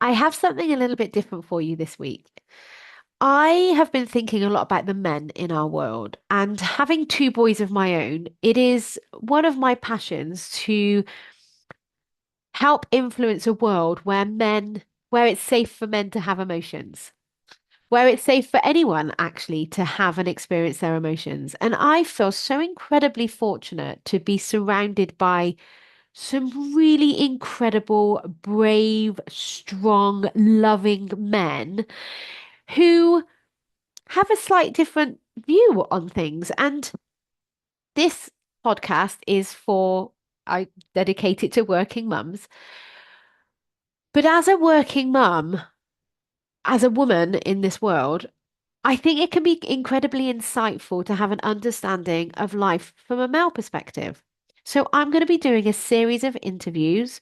I have something a little bit different for you this week. I have been thinking a lot about the men in our world, and having two boys of my own, it is one of my passions to help influence a world where it's safe for men to have emotions, where it's safe for anyone actually to have and experience their emotions. And I feel so incredibly fortunate to be surrounded by some really incredible, brave, strong, loving men who have a slight different view on things. And this podcast is I dedicate it to working mums. But as a working mum, as a woman in this world, I think it can be incredibly insightful to have an understanding of life from a male perspective. So I'm going to be doing a series of interviews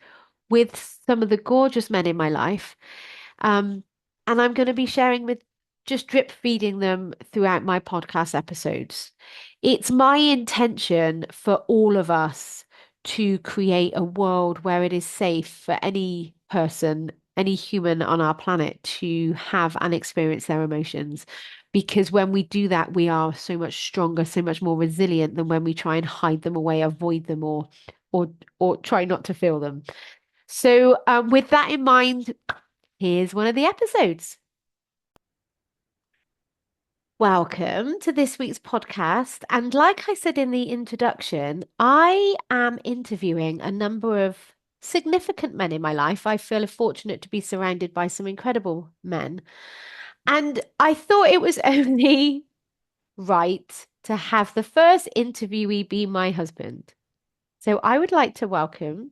with some of the gorgeous men in my life. Um, and I'm going to be sharing with just drip feeding them throughout my podcast episodes. It's my intention for all of us to create a world where it is safe for any person, any human on our planet to have and experience their emotions. Because when we do that, we are so much stronger, so much more resilient than when we try and hide them away, avoid them, or or try not to feel them. So, with that in mind, here's one of the episodes. Welcome to this week's podcast. And like I said in the introduction, I am interviewing a number of significant men in my life. I feel fortunate to be surrounded by some incredible men. And I thought it was only right to have the first interviewee be my husband. So I would like to welcome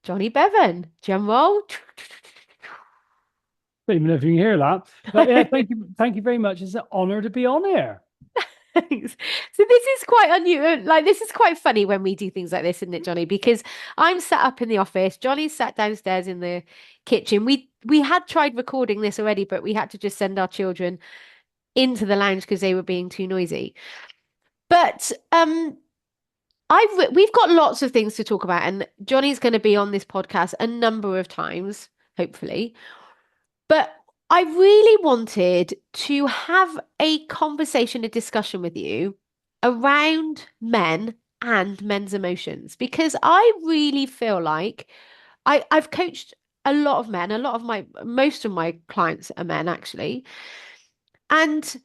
Jonny Bevan. Drum roll. Don't even know if you can hear that. But yeah, thank you. Thank you very much. It's an honor to be on here. Thanks. So this is quite unusual. Like this is quite funny when we do things like this, isn't it, Jonny? Because I'm sat up in the office. Jonny's sat downstairs in the kitchen. We had tried recording this already, but we had to just send our children into the lounge because they were being too noisy. But we've got lots of things to talk about, and Jonny's going to be on this podcast a number of times, hopefully. But I really wanted to have a conversation, a discussion with you around men and men's emotions because I really feel like I've coached a lot of men, most of my clients are men actually. And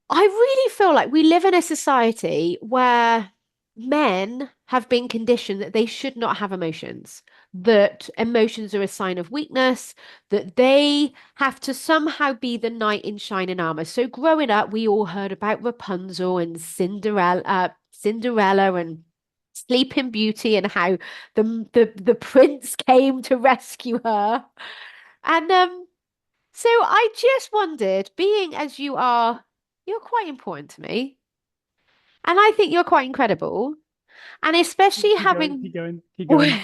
I really feel like we live in a society where men have been conditioned that they should not have emotions, that emotions are a sign of weakness, that they have to somehow be the knight in shining armor. So growing up, we all heard about Rapunzel and Cinderella and Sleeping Beauty and how the prince came to rescue her. And so I just wondered, being as you are, you're quite important to me. And I think you're quite incredible. And especially Keep going. having Keep going. Keep going.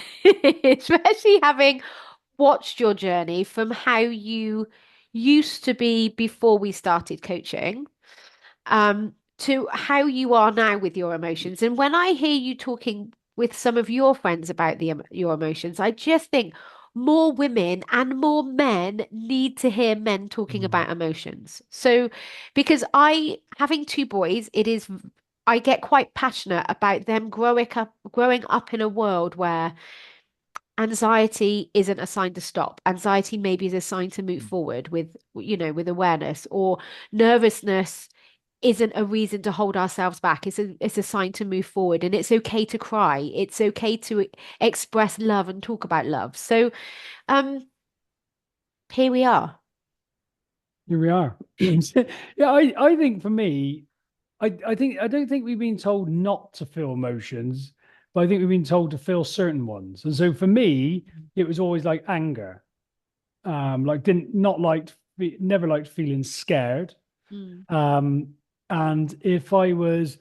especially having watched your journey from how you used to be before we started coaching, to how you are now with your emotions. And when I hear you talking with some of your friends about your emotions, I just think more women and more men need to hear men talking Mm. about emotions. So, because having two boys, I get quite passionate about them growing up in a world where anxiety isn't a sign to stop. Anxiety maybe is a sign to move forward with awareness, or nervousness isn't a reason to hold ourselves back. It's a sign to move forward, and it's okay to cry. It's okay to express love and talk about love. So, um, here we are. Here we are. Yeah, I think for me, I don't think we've been told not to feel emotions, but I think we've been told to feel certain ones. And so for me, it was always like anger. Like didn't not liked never liked feeling scared. Mm, Um, and if I was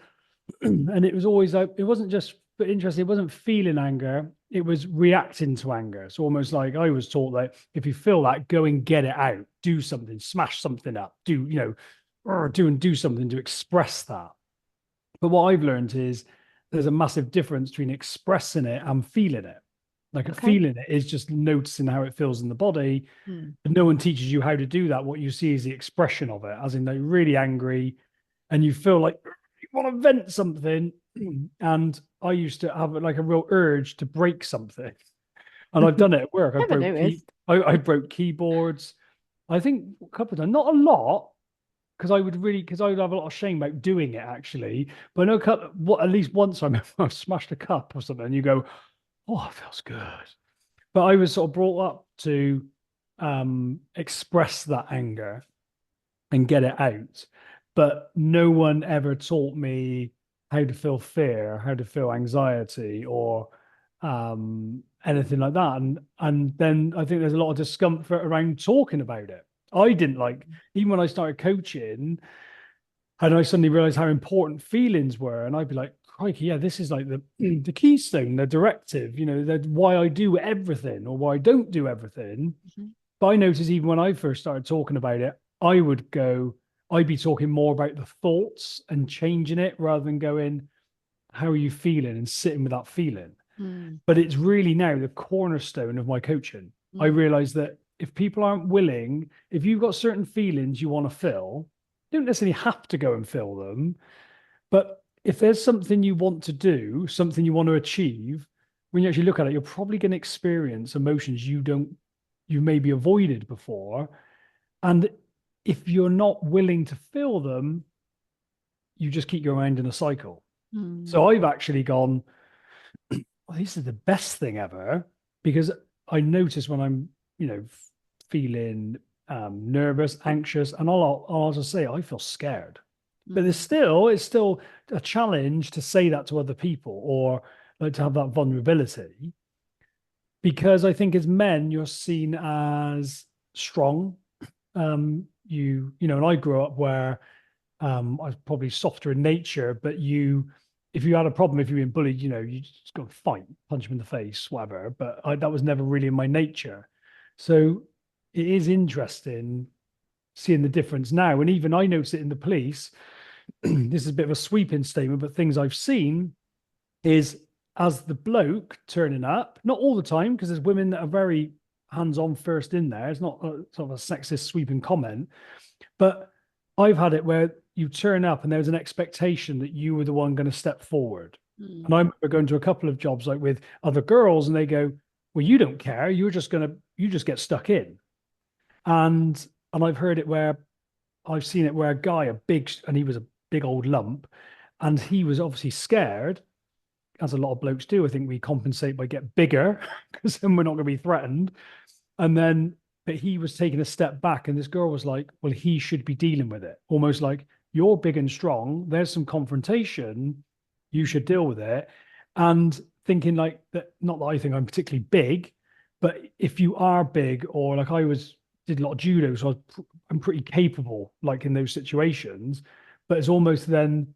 and it was always like it wasn't just but interesting, it wasn't feeling anger, it was reacting to anger. So almost like I was taught that if you feel that, go and get it out, do something, smash something up, do or do something to express that. But what I've learned is there's a massive difference between expressing it and feeling it. Like Okay. feeling it is just noticing how it feels in the body. Mm. And no one teaches you how to do that. What you see is the expression of it, as in they're really angry and you feel like you want to vent something. And I used to have like a real urge to break something. And I've done it at work. Never noticed. I broke keyboards. I think a couple of times, not a lot, because I would have a lot of shame about doing it actually. But I know what at least once I remember I smashed a cup or something, and you go, "Oh, it feels good." But I was sort of brought up to express that anger and get it out. But no one ever taught me how to feel fear, how to feel anxiety, or anything like that. And then I think there's a lot of discomfort around talking about it. I didn't like, even when I started coaching, and I suddenly realized how important feelings were. And I'd be like, crikey, yeah, this is like the keystone, the directive, that why I do everything or why I don't do everything. Mhm. But I noticed even when I first started talking about it, I'd be talking more about the thoughts and changing it rather than going, how are you feeling and sitting with that feeling. Mm. But it's really now the cornerstone of my coaching. I Mm. realize that if people aren't willing, if you've got certain feelings you want to feel, you don't necessarily have to go and feel them. But if there's something you want to do, something you want to achieve, when you actually look at it, you're probably going to experience emotions you maybe avoided before. And if you're not willing to feel them, you just keep going around in a cycle. Mm. So I've actually gone, well, this is the best thing ever because I notice when I'm, feeling nervous, anxious, and I'll just say I feel scared. But Mm. it's still a challenge to say that to other people or like to have that vulnerability because I think as men you're seen as strong. And I grew up where I was probably softer in nature, but if you had a problem, if you were being bullied, you just go fight, punch him in the face, whatever. But that was never really in my nature. So it is interesting seeing the difference now. And even I notice it in the police. This is a bit of a sweeping statement, but things I've seen is as the bloke turning up, not all the time, because there's women that are very hands-on first in there. It's not a, sort of a sexist sweeping comment, but I've had it where you turn up and there's an expectation that you were the one going to step forward. And Mm. I remember going to a couple of jobs like with other girls, and they go, "Well, you don't care. You just get stuck in." And I've heard it where I've seen it where a guy, and he was a big old lump, and he was obviously scared, as a lot of blokes do. I think we compensate by get bigger because then we're not going to be threatened. And then, but he was taking a step back, and this girl was like, "Well, he should be dealing with it." Almost like, "You're big and strong. There's some confrontation. You should deal with it." And thinking like that, not that I think I'm particularly big, but if you are big, or like did a lot of judo, so I'm pretty capable, like in those situations. But it's almost then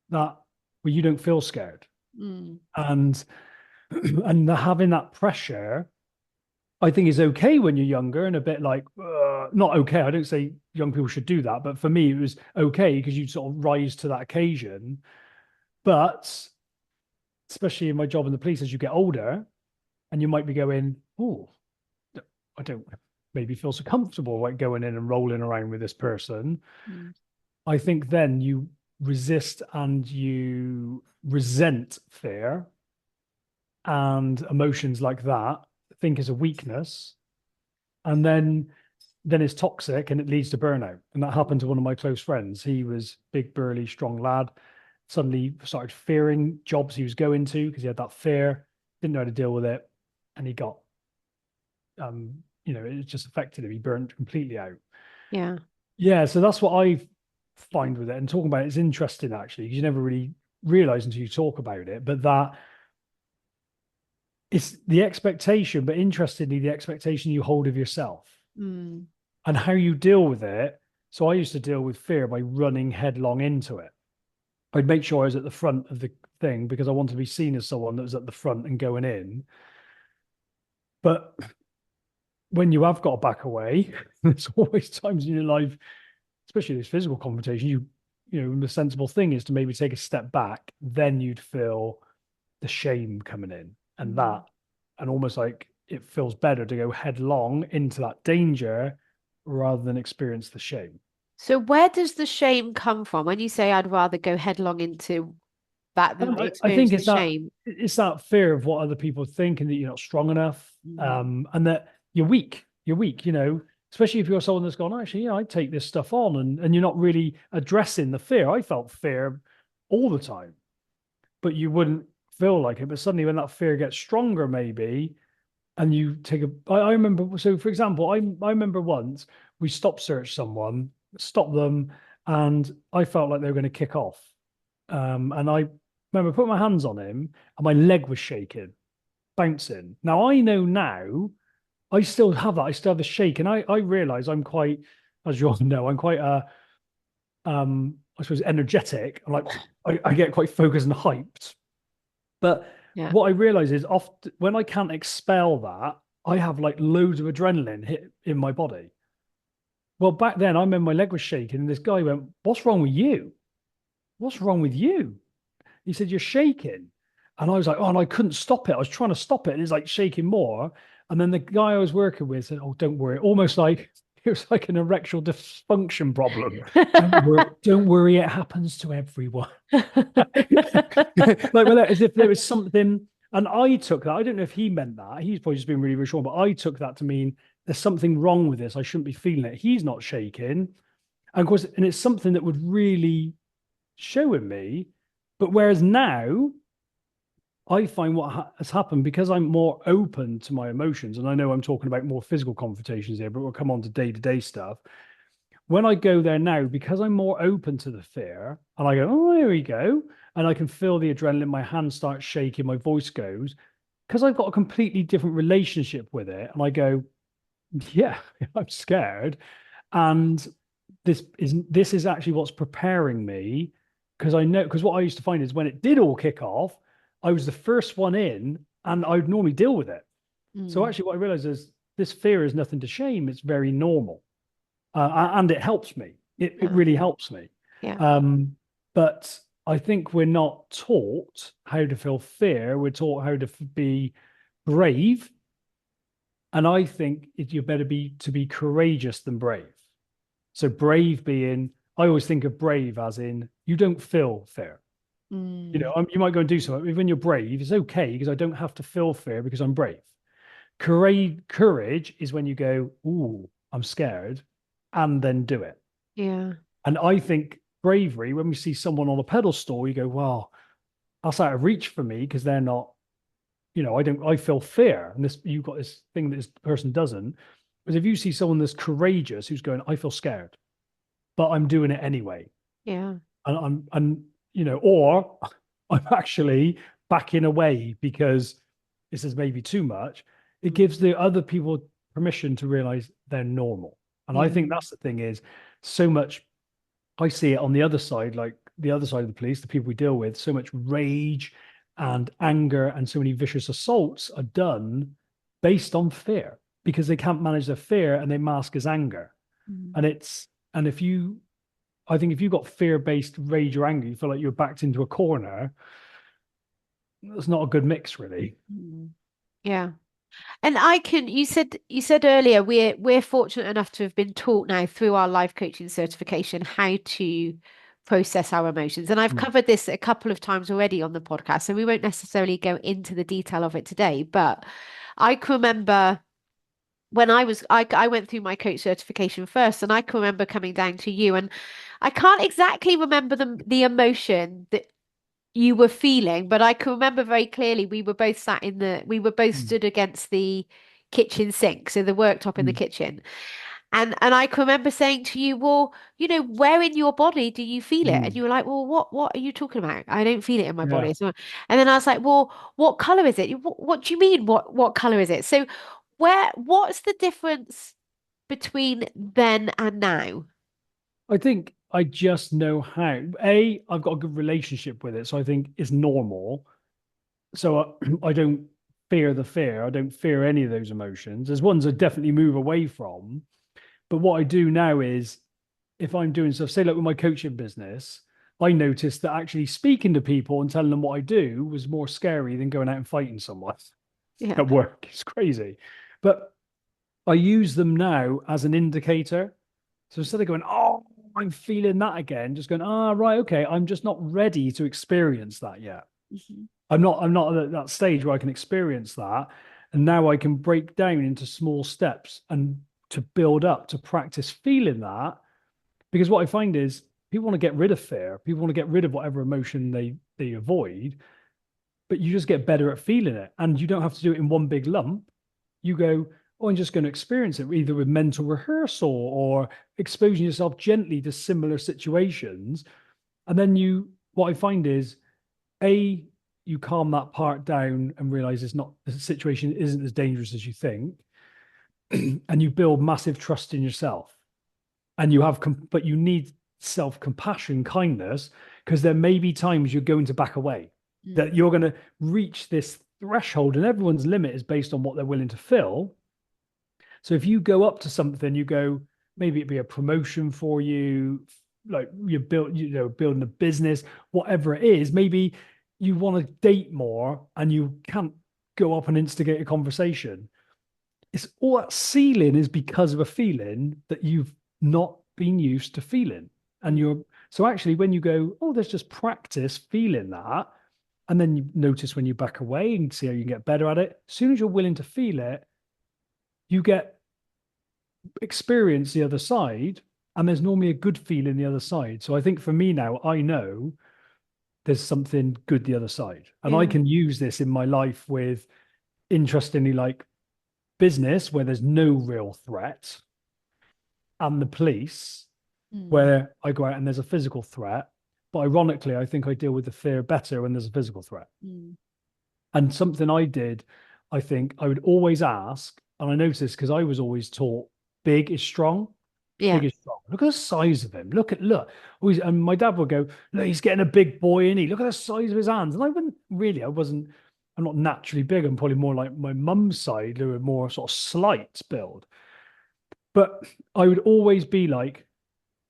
that well, you don't feel scared, Mm. and and having that pressure I think is okay when you're younger and a bit like not okay. I don't say young people should do that, but for me it was okay because you sort of rise to that occasion. But especially in my job in the police, as you get older, and you might be going, "Oh, I don't maybe feel so comfortable like going in and rolling around with this person." Mm. I think then you resist and you resent fear and emotions like that. Think is a weakness, and then it's toxic and it leads to burnout. And that happened to one of my close friends. He was big, burly, strong lad. Suddenly started fearing jobs he was going to because he had that fear, didn't know how to deal with it, and he got it just affected him. He burned completely out. Yeah. Yeah, so that's what I find with it. And talking about it is interesting actually, because you never really realize until you talk about it, but that it's the expectation, but interestingly, the expectation you hold of yourself Mm. and how you deal with it. So I used to deal with fear by running headlong into it. I'd make sure I was at the front of the thing because I wanted to be seen as someone that was at the front and going in. But when you have got to back away, there's always times in your life, especially this physical confrontation, the sensible thing is to maybe take a step back, then you'd feel the shame coming in. And Mm. and almost like it feels better to go headlong into that danger rather than experience the shame. So where does the shame come from? When you say I'd rather go headlong into that than I experience think the shame? it's that fear of what other people think and that you're not strong enough, Mm. and that you're weak. You're weak, especially if you're someone that's gone, actually, yeah, I take this stuff on, and you're not really addressing the fear. I felt fear all the time, but you wouldn't feel like it. But suddenly, when that fear gets stronger, maybe, and you take I remember. So, for example, I remember once we stop search someone, stop them, and I felt like they were going to kick off. And I remember putting my hands on him, and my leg was shaking, bouncing. Now I know now, I still have that. I still have the shake, and I realize I'm quite, as you all know, I'm quite I suppose energetic. I'm like I get quite focused and hyped. But Yeah. what I realize is often when I can't expel that, I have like loads of adrenaline hit in my body. Well, back then I remember my leg was shaking, and this guy went, "What's wrong with you? What's wrong with you?" He said, "You're shaking." And I was like, "Oh," and I couldn't stop it. I was trying to stop it, and it's like shaking more. And then the guy I was working with said, "Oh, don't worry." Almost like it was like an erectile dysfunction problem. Don't worry, it happens to everyone. Like, well, as if there was something. And I took that. I don't know if he meant that. He's probably just been really reassured, but I took that to mean there's something wrong with this. I shouldn't be feeling it. He's not shaking. And of course, and it's something that would really show in me. But whereas now, I find what has happened because I'm more open to my emotions, and I know I'm talking about more physical confrontations here, but we'll come on to day-to-day stuff. When I go there now, because I'm more open to the fear, and I go, "Oh, here we go," and I can feel the adrenaline, my hand starts shaking, my voice goes, because I've got a completely different relationship with it, and I go, "Yeah, I'm scared," and this is actually what's preparing me, because I know, because what I used to find is when it did all kick off, I was the first one in, and I would normally deal with it. So Mm. actually, what I realized is this fear is nothing to shame; it's very normal, and it helps me. It Yeah. really helps me. Yeah. Um, but I think we're not taught how to feel fear. We're taught how to be brave, and I think you're better to be courageous than brave. So brave being, I always think of brave as in you don't feel fear. Mm. You might go and do something. When you're brave, it's okay because I don't have to feel fear because I'm brave. Courage is when you go, "Ooh, I'm scared," and then do it. Yeah. And I think bravery, when we see someone on a pedestal, you go, "Well, that's out of reach for me because they're not, I feel fear." And this, you've got this thing that this person doesn't. But if you see someone that's courageous who's going, "I feel scared, but I'm doing it anyway," Yeah. or I'm actually backing away because this is maybe too much. It Mm. gives the other people permission to realize they're normal. And I Yeah. think that's the thing is so much. I see it on the other side, like the other side of the police, the people we deal with, so much rage and anger and so many vicious assaults are done based on fear because they can't manage their fear and they mask as anger. Mm. And and if you, I think if you've got fear based rage or anger, you feel like you're backed into a corner. That's not a good mix, really. Mm. Yeah. And you said earlier we're fortunate enough to have been taught now through our life coaching certification how to process our emotions. And I've Mm. covered this a couple of times already on the podcast, so we won't necessarily go into the detail of it today, but I can remember when I went through my coach certification first, and I can remember coming down to you, and I can't exactly remember the emotion that you were feeling, but I can remember very clearly we were both Mm. stood against the kitchen sink, so the worktop in the Mm. kitchen. And I can remember saying to you, well, where in your body do you feel it? And Mm. you were like, well, what are you talking about? I don't feel it in my Yeah. body. And then I was like, well, what color is it? What do you mean? What color is it? So what's the difference between then and now? I think I just know how. I've got a good relationship with it. So I think it's normal. So I don't fear the fear. I don't fear any of those emotions. There's ones I definitely move away from. But what I do now is if I'm doing stuff, say like with my coaching business, I noticed that actually speaking to people and telling them what I do was more scary than going out and fighting someone. Yeah. at work. It's crazy. But I use them now as an indicator. So instead of going, oh, I'm feeling that again, just going, right, okay, I'm just not ready to experience that yet. Mhm. I'm not at that stage where I can experience that. And now I can break down into small steps and to build up to practice feeling that. Because what I find is people want to get rid of fear, people want to get rid of whatever emotion they avoid, but you just get better at feeling it. And you don't have to do it in one big lump. You go, oh, I'm just going to experience it either with mental rehearsal or exposing yourself gently to similar situations. And then what I find is, A, you calm that part down and realize the situation isn't as dangerous as you think. And you build massive trust in yourself. And but you need self compassion, kindness, because there may be times you're going to back away, that Mm. you're going to reach this threshold, and everyone's limit is based on what they're willing to fill. So if you go up to something, you go, maybe it be a promotion for you, like building a business, whatever it is. Maybe you want to date more and you can't go up and instigate a conversation. It's all that ceiling is because of a feeling that you've not been used to feeling. And Mm. you're so actually when you go, oh, there's just practice feeling that, and then you notice when you back away and see how you can get better at it. As soon as you're willing to feel it, you get experience the other side, and there's normally a good feeling the other side. So I think for me now, I know there's something good the other side, and I Yeah. can use this in my life with, interestingly, like business where there's no real threat, and the police Mm. where I go out and there's a physical threat. But ironically, I think I deal with the fear better when there's a physical threat. Mm. And something I did, I think I would always ask, and I noticed because I was always taught big is strong. Yeah. Big is strong. Look at the size of him. Look. Always, and my dad would go, look, he's getting a big boy, and he look at the size of his hands. And I wasn't, I'm not naturally big. I'm probably more like my mum's side, who are more sort of slight build. But I would always be like,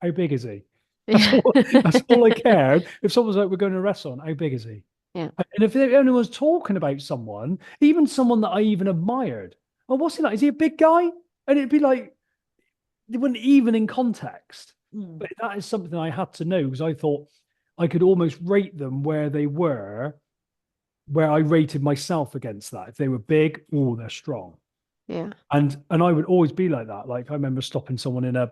how big is he? That's Yeah. all, that's all I cared. If someone's like, we're going to a restaurant, how big is he? Yeah. And if anyone's talking about someone, even someone that I even admired, oh, what's he like? Is he a big guy? And it'd be like, it wasn't even in context. Mm. But that is something I had to know because I thought I could almost rate them where they were, where I rated myself against that. If they were big, oh, they're strong. Yeah. And I would always be like that. Like I remember stopping someone in a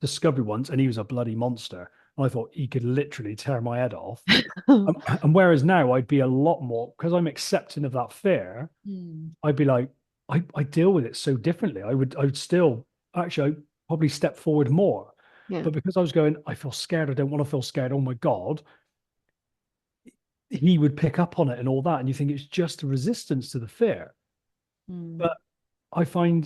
Discovery once, and he was a bloody monster. And I thought he could literally tear my head off. And whereas now I'd be a lot more because I'm accepting of that fear. Mm. I'd be like, I deal with it so differently. I would still actually I'd probably step forward more. Yeah. But because I was going, I feel scared. I don't want to feel scared. Oh my God. He would pick up on it and all that. And you think it's just a resistance to the fear. Mm. But I find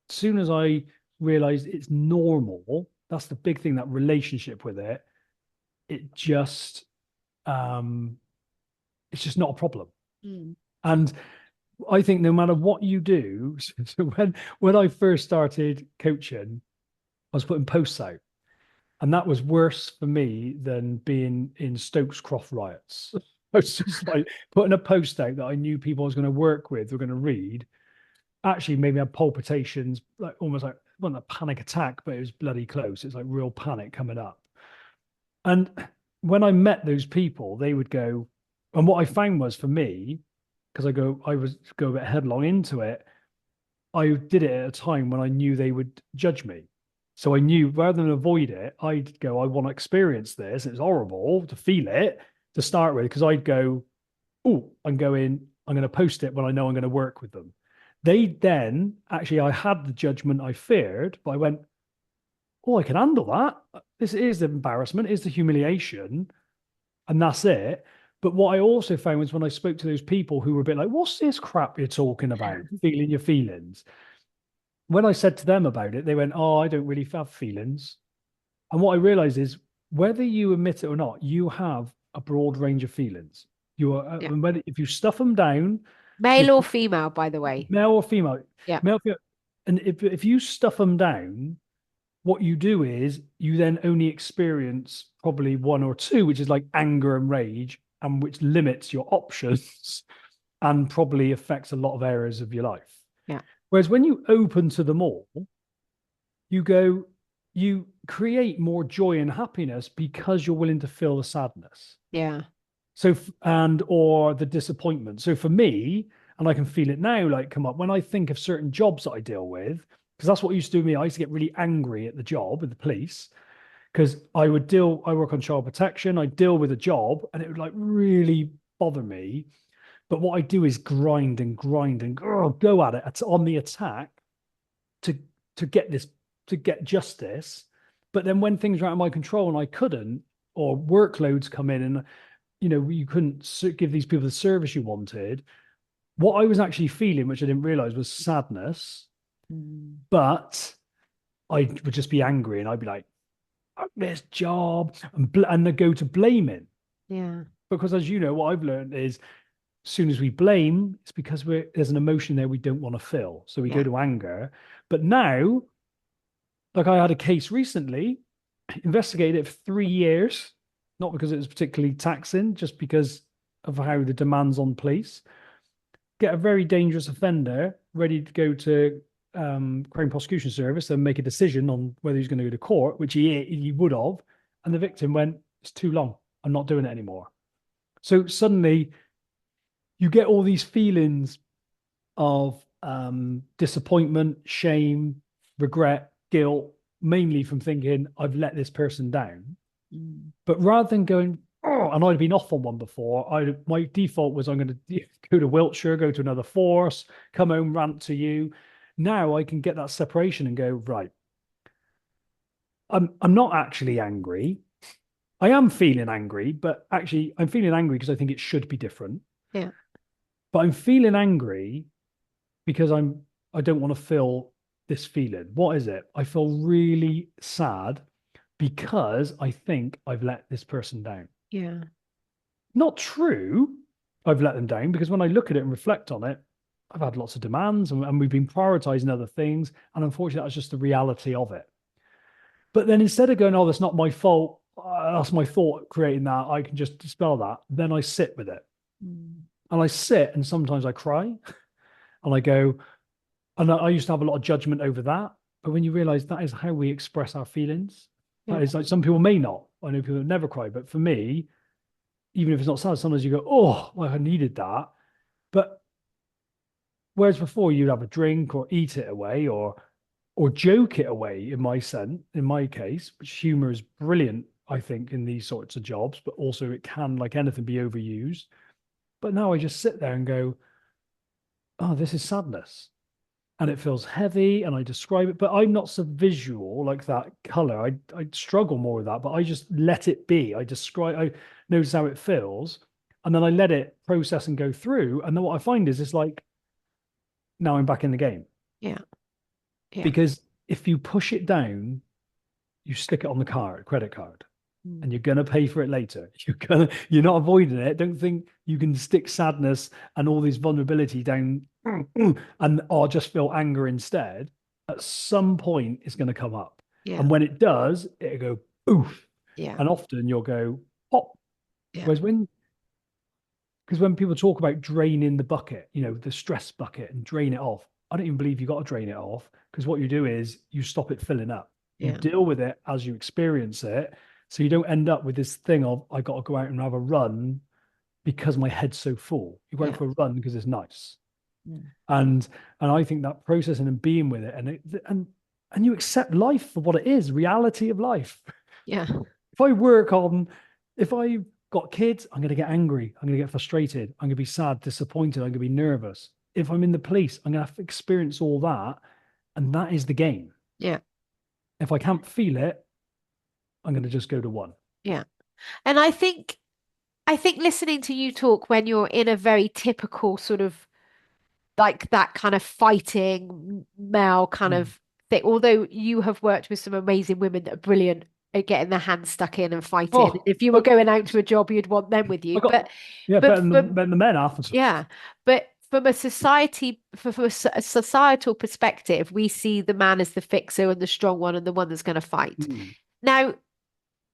as soon as I realized it's normal, that's the big thing, that relationship with it, it just um it's just not a problem. Mm. And I think no matter what you do, so when I first started coaching, I was putting posts out, and that was worse for me than being in Stokes Croft riots. I was just like putting a post out that I knew people I was going to work with were going to read. Actually, maybe had palpitations, like almost like, it wasn't a panic attack, but it was bloody close. It's like real panic coming up. And when I met those people, they would go, and what I found was for me, because I was go a bit headlong into it. I did it at a time when I knew they would judge me. So I knew rather than avoid it, I'd go, I want to experience this. It's horrible to feel it to start with, because I'd go, oh, I'm going to post it when I know I'm going to work with them. They then actually, I had the judgment I feared, but I went, oh, I can handle that. This is the embarrassment, is the humiliation, and that's it. But what I also found was when I spoke to those people who were a bit like, what's this crap you're talking about? Feeling your feelings. When I said to them about it, they went, oh, I don't really have feelings. And what I realized is whether you admit it or not, you have a broad range of feelings. You are, Yeah. if you stuff them down, Male you're or female, by the way. male or female, Yeah. male, female, and if you stuff them down, what you do is you then only experience probably one or two, which is like anger and rage, and which limits your options. and probably affects a lot of areas of your life. Yeah. Whereas when you open to them all, you go, you create more joy and happiness because you're willing to feel the sadness. Yeah. So, and or the disappointment. So for me, and I can feel it now, like come up when I think of certain jobs that I deal with, because that's what used to do me. I used to get really angry at the job with the police because I work on child protection, I deal with a job, and it would like really bother me. But what I do is grind and grind and go at it on the attack to to get this to get justice. But then when things are out of my control and I couldn't, or workloads come in and you couldn't give these people the service you wanted, what I was actually feeling, which I didn't realize, was sadness. Mm. But I would just be angry and I'd be like, "Fuck this job," and I go to blaming. Yeah. Because as you know, what I've learned is as soon as we blame, it's because there's an emotion there we don't want to feel. So we go Yeah. to anger. But now, like I had a case recently, investigated it for 3 years, not because it was particularly taxing, just because of how the demands on police. Get a very dangerous offender ready to go to crime prosecution service and make a decision on whether he's going to go to court, which he would have. And the victim went, "It's too long. I'm not doing it anymore." So suddenly you get all these feelings of disappointment, shame, regret, guilt, mainly from thinking I've let this person down. Mm. But rather than going, oh, and I'd been off on one before, my default was I'm going to go to Wiltshire, go to another force, come home, rant to you. Now I can get that separation and go, right, I'm not actually angry. I am feeling angry, but actually I'm feeling angry because I think it should be different. Yeah. But I'm feeling angry because I don't want to feel this feeling. What is it? I feel really sad because I think I've let this person down. Yeah. Not true. I've let them down because when I look at it and reflect on it, I've had lots of demands and we've been prioritizing other things. And unfortunately, that's just the reality of it. But then instead of going, oh, that's not my fault, that's my thought creating that, I can just dispel that. Then I sit with it. Mm. And I sit and sometimes I cry and I go, and I used to have a lot of judgment over that. But when you realize that is how we express our feelings, Yeah. that is like some people may not. I know people that never cry, but for me, even if it's not sad, sometimes you go, oh, like I needed that. But whereas before you'd have a drink or eat it away or joke it away in my case, which humor is brilliant, I think, in these sorts of jobs, but also it can, like anything, be overused. But now I just sit there and go, oh, this is sadness. And it feels heavy and I describe it, but I'm not so visual like that color. I struggle more with that, but I just let it be. I notice how it feels, and then I let it process and go through. And then what I find is it's like now I'm back in the game. Yeah. Yeah. Because if you push it down, you stick it on the credit card, Mm. and you're gonna pay for it later. You're not avoiding it. Don't think you can stick sadness and all this vulnerability down and or just feel anger instead. At some point, it's going to come up, Yeah. and when it does, it'll go oof, Yeah. and often you'll go pop. Yeah. Whereas when people talk about draining the bucket, the stress bucket and drain it off, I don't even believe you got to drain it off because what you do is you stop it filling up. You Yeah. deal with it as you experience it. So you don't end up with this thing of, I got to go out and have a run because my head's so full. You go out Yeah. for a run because it's nice. Mm. And I think that processing and being with it and you accept life for what it is, reality of life. Yeah. If if I've got kids, I'm going to get angry. I'm going to get frustrated. I'm going to be sad, disappointed. I'm going to be nervous. If I'm in the police, I'm going to have to experience all that. And that is the game. Yeah. If I can't feel it, I'm going to just go to one. Yeah. And I think listening to you talk when you're in a very typical sort of like that kind of fighting male kind Mm. of thing, although you have worked with some amazing women that are brilliant at getting their hands stuck in and fighting. Oh, If you were I, going out to a job, you'd want them with I you. got, yeah, But better than the men after. yeah, but from a a societal perspective, we see the man as the fixer and the strong one and the one that's going to fight. Mm. Now,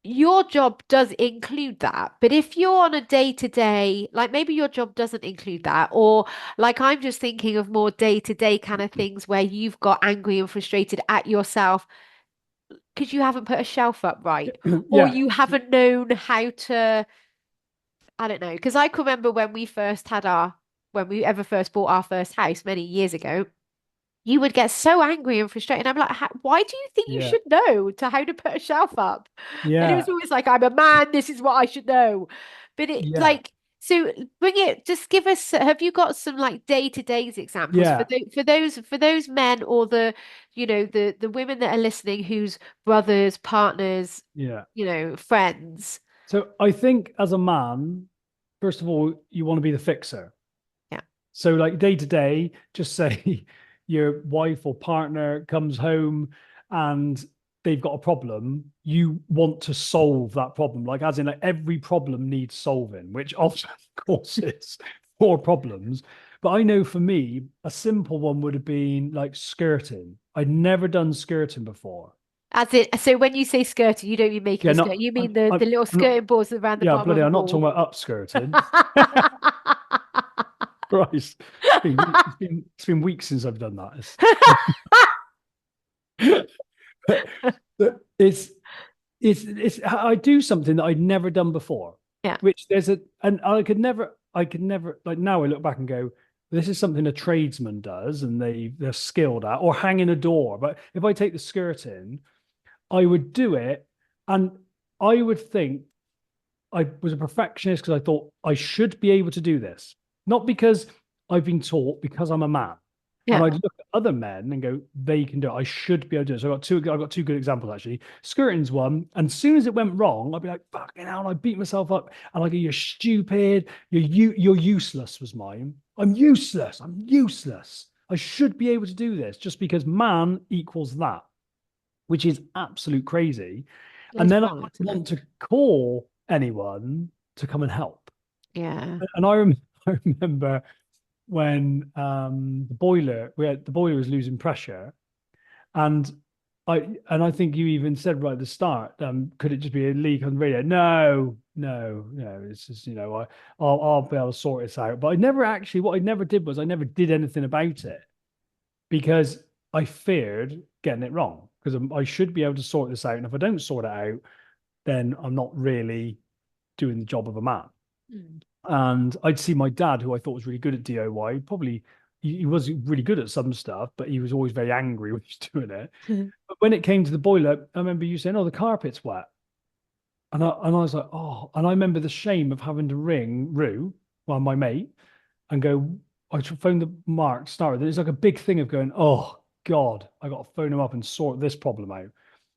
your job does include that. But if you're on a day-to-day, like maybe your job doesn't include that, or like I'm just thinking of more day-to-day kind of things where you've got angry and frustrated at yourself because you haven't put a shelf up right, or Yeah, you haven't known how to, I don't know. Because I can remember when we ever first bought our first house many years ago, you would get so angry and frustrated. I'm like, why do you think you yeah, should know to how to put a shelf up? And it was yeah, always like, I'm a man, this is what I should know. But it yeah, like, so bring it, just give us, have you got some like day-to-day examples for yeah, for those men or the women that are listening whose brothers, partners, yeah. friends. So I think as a man, first of all, you want to be the fixer. Yeah. So like day to day, just say your wife or partner comes home and they've got a problem, you want to solve that problem. Like as in like every problem needs solving, which often causes more problems. But I know for me, a simple one would have been like skirting. I'd never done skirting before. As it, so when you say skirting, you don't mean making Yeah, a skirt. not You mean the little I'm not skirting boards around the yeah, bottom bloody, of a I'm not talking wall. about upskirting. Christ. It's been weeks since I've done that. But, but it's I do something that I'd never done before, Yeah. which and I could never like now I look back and go, this is something a tradesman does and they're skilled at, or hanging a door. But if I take the skirt in, I would do it, and I would think I was a perfectionist because I thought I should be able to do this, not because I've been taught, because I'm a man. And Yeah. I'd look at other men and go, they can do it. I should be able to do it. So I got two good examples actually. Skirting's one, and as soon as it went wrong, I'd be like, fucking hell, and I beat myself up. And I go, you're stupid, you're useless was mine. I'm useless. I'm useless. I should be able to do this just because man equals that, which is absolute crazy. And It's then I wrong, wouldn't isn't it? want to call anyone to come and help. Yeah. And I remember when the boiler was losing pressure, and I think you even said right at the start, could it just be a leak on the radio? No, no, no. It's just I'll be able to sort this out. But what I never did was I never did anything about it because I feared getting it wrong because I should be able to sort this out, and if I don't sort it out, then I'm not really doing the job of a man. Mm. And I'd see my dad, who I thought was really good at DIY. Probably he was really good at some stuff, but he was always very angry when he was doing it. But when it came to the boiler, I remember you saying, "Oh, the carpet's wet," and I was like, "Oh," and I remember the shame of having to ring Rue, well, my mate, and go. I phoned the Mark, started. It's like a big thing of going, "Oh God, I got to phone him up and sort this problem out."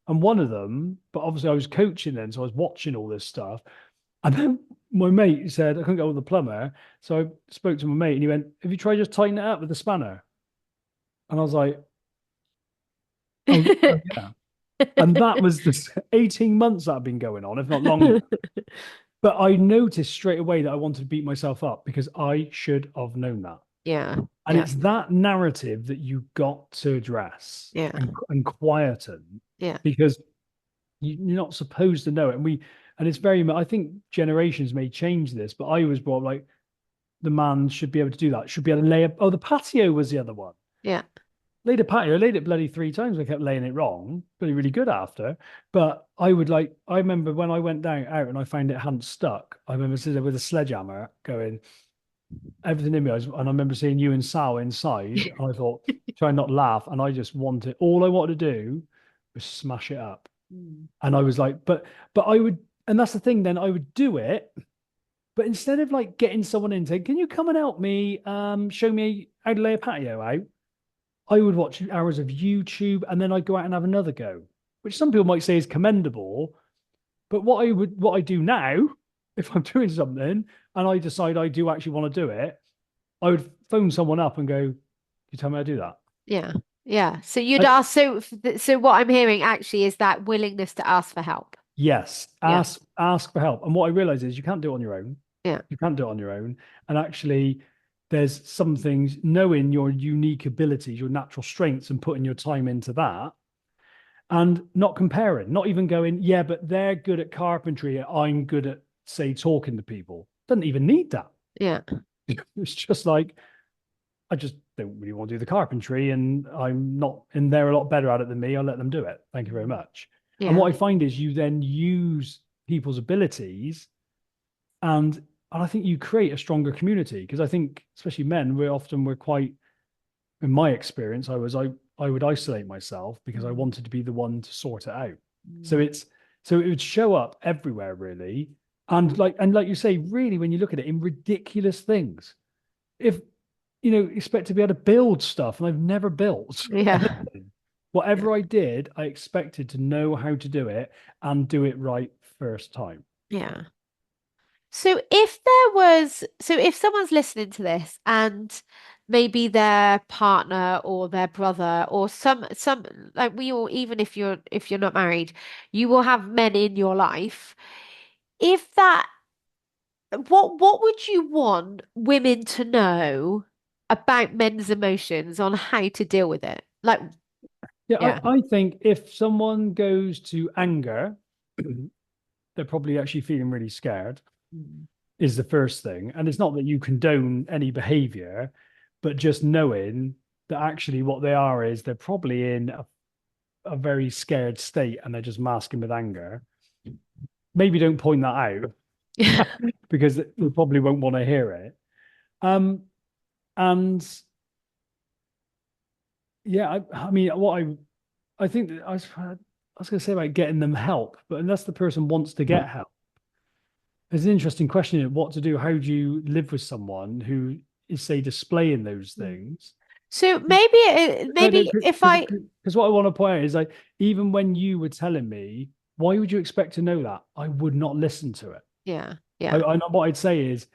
And one of them, but obviously I was coaching then, so I was watching all this stuff. And then my mate said I couldn't go with the plumber. So I spoke to my mate and he went, "Have you tried just tightening it up with the spanner?" And I was like, oh yeah. And that was the 18 months that had been going on, if not longer. But I noticed straight away that I wanted to beat myself up because I should have known that. Yeah. And Yeah. it's that narrative that you got to address Yeah. and quieten Yeah. because you're not supposed to know it. And it's very much, I think generations may change this, but I was brought up like the man should be able to do that, should be able to lay up. Oh, the patio was the other one. Yeah. Laid a patio, laid it bloody three times. I kept laying it wrong, really, really good after. But I would like, I remember when I went down out and I found it hadn't stuck. I remember sitting there with a sledgehammer going, everything in me. And I remember seeing you and Sal inside. And I thought, try and not laugh. And I just wanted, all I wanted to do was smash it up. Mm. And I was like, but I would, and that's the thing, then I would do it. But instead of like getting someone in saying, can you come and help me show me how to lay a patio out? I would watch hours of YouTube and then I'd go out and have another go, which some people might say is commendable. But what I do now, if I'm doing something and I decide I do actually want to do it, I would phone someone up and go, "Can you tell me how to do that?" Yeah. Yeah. So you'd I, ask, so what I'm hearing actually is that willingness to ask for help. yes, Yeah. ask for help. And what I realize is you can't do it on your own. Yeah. You can't do it on your own. And actually, there's some things, knowing your unique abilities, your natural strengths, and putting your time into that. and not comparing, not even going, yeah, but they're good at carpentry. I'm good at, say, talking to people. Doesn't even need that. Yeah. It's just like, I just don't really want to do the carpentry and I'm not, and they're a lot better at it than me. I'll let them do it. Thank you very much. And Yeah. what I find is you then use people's abilities and I think you create a stronger community because I think, especially men, we're quite, in my experience, I would isolate myself because I Mm. wanted to be the one to sort it out. So Mm. it's so it would show up everywhere really. And like you say, really, when you look at it in ridiculous things. If expect to be able to build stuff, and I've never built Yeah. anything. Yeah. Whatever I did, I expected to know how to do it and do it right first time. Yeah. So if someone's listening to this and maybe their partner or their brother or some like we all, even if you're not married, you will have men in your life. If that, what would you want women to know about men's emotions on how to deal with it? Like, Yeah, yeah. I think if someone goes to anger, they're probably actually feeling really scared, Mm. is the first thing. And it's not that you condone any behavior, but just knowing that actually what they are is they're probably in a very scared state and they're just masking with anger. Maybe don't point that out because they probably won't want to hear it. Um, and yeah, I mean, I think that I was going to say about getting them help, but unless the person wants to get help, it's an interesting question. What to do? How do you live with someone who is, say, displaying those things? So No, no, maybe if I because what I want to point out is like, even when you were telling me, why would you expect to know that? I would not listen to it. yeah, yeah. I know what I'd say is,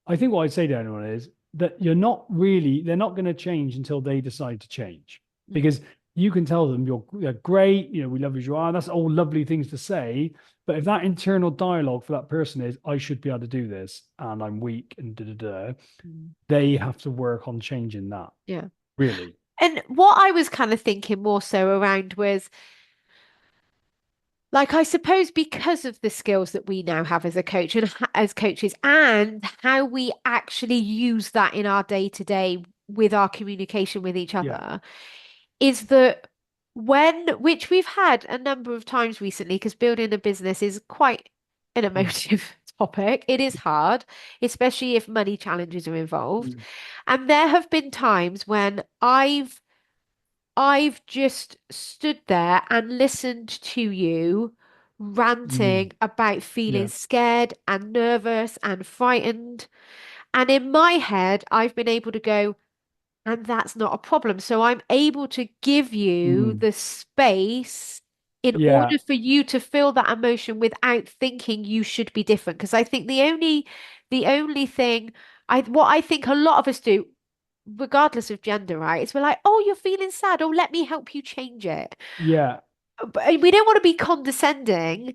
I think what I'd say to anyone is that they're not going to change until they decide to change. Mm. Because you can tell them you're great, we love you as you are. That's all lovely things to say. But if that internal dialogue for that person is, I should be able to do this and I'm weak and da da da, Mm. they have to work on changing that, Yeah. really. And what I was kind of thinking more so around was like, I suppose because of the skills that we now have as a coach and as coaches, and how we actually use that in our day to day with our communication with each Yeah. other, is that which we've had a number of times recently, because building a business is quite an Mm, emotive topic. It is hard, especially if money challenges are involved. mm, And there have been times when I've just stood there and listened to you mm. ranting about feeling Yeah. scared and nervous and frightened. And in my head, I've been able to go, and that's not a problem. So I'm able to give you Mm. the space in Yeah. order for you to feel that emotion without thinking you should be different. Because I think the only thing what I think a lot of us do, regardless of gender, right, is we're like, oh, you're feeling sad. Oh, let me help you change it. Yeah. But we don't want to be condescending,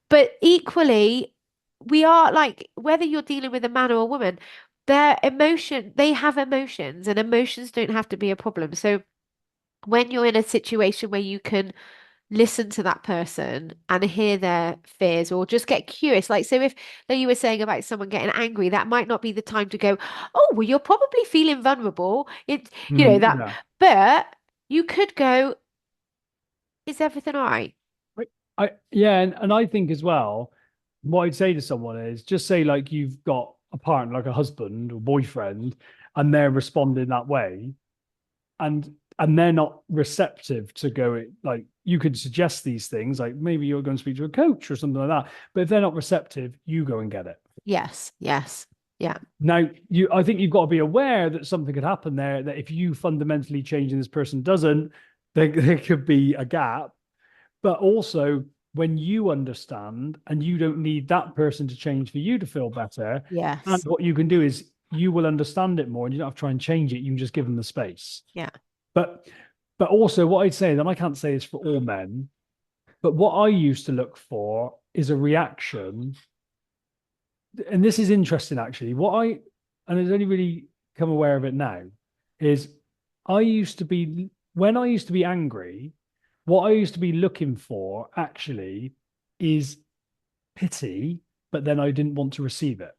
but equally, we are like, whether you're dealing with a man or a woman, they have emotions, and emotions don't have to be a problem. So when you're in a situation where you can listen to that person and hear their fears or just get curious, like, so if like you were saying about someone getting angry, that might not be the time to go, oh, well, you're probably feeling vulnerable. That, Yeah. but you could go, is everything all right? Yeah, and I think as well, what I'd say to someone is just say like you've got a partner, like a husband or boyfriend, and they're responding that way, and they're not receptive to go like you could suggest these things, like maybe you're going to speak to a coach or something like that. But if they're not receptive, you go and get it. Yes, yes, yeah, Now, I think you've got to be aware that something could happen there, that if you fundamentally change and this person doesn't, there could be a gap. But also, when you understand and you don't need that person to change for you to feel better, and yes, what you can do is you will understand it more and you don't have to try and change it. You can just give them the space. yeah, But also what I'd say, then I can't say this for all men, but what I used to look for is a reaction. And this is interesting actually. And I've only really come aware of it now, is I used to be when I used to be angry, what I used to be looking for actually is pity, but then I didn't want to receive it.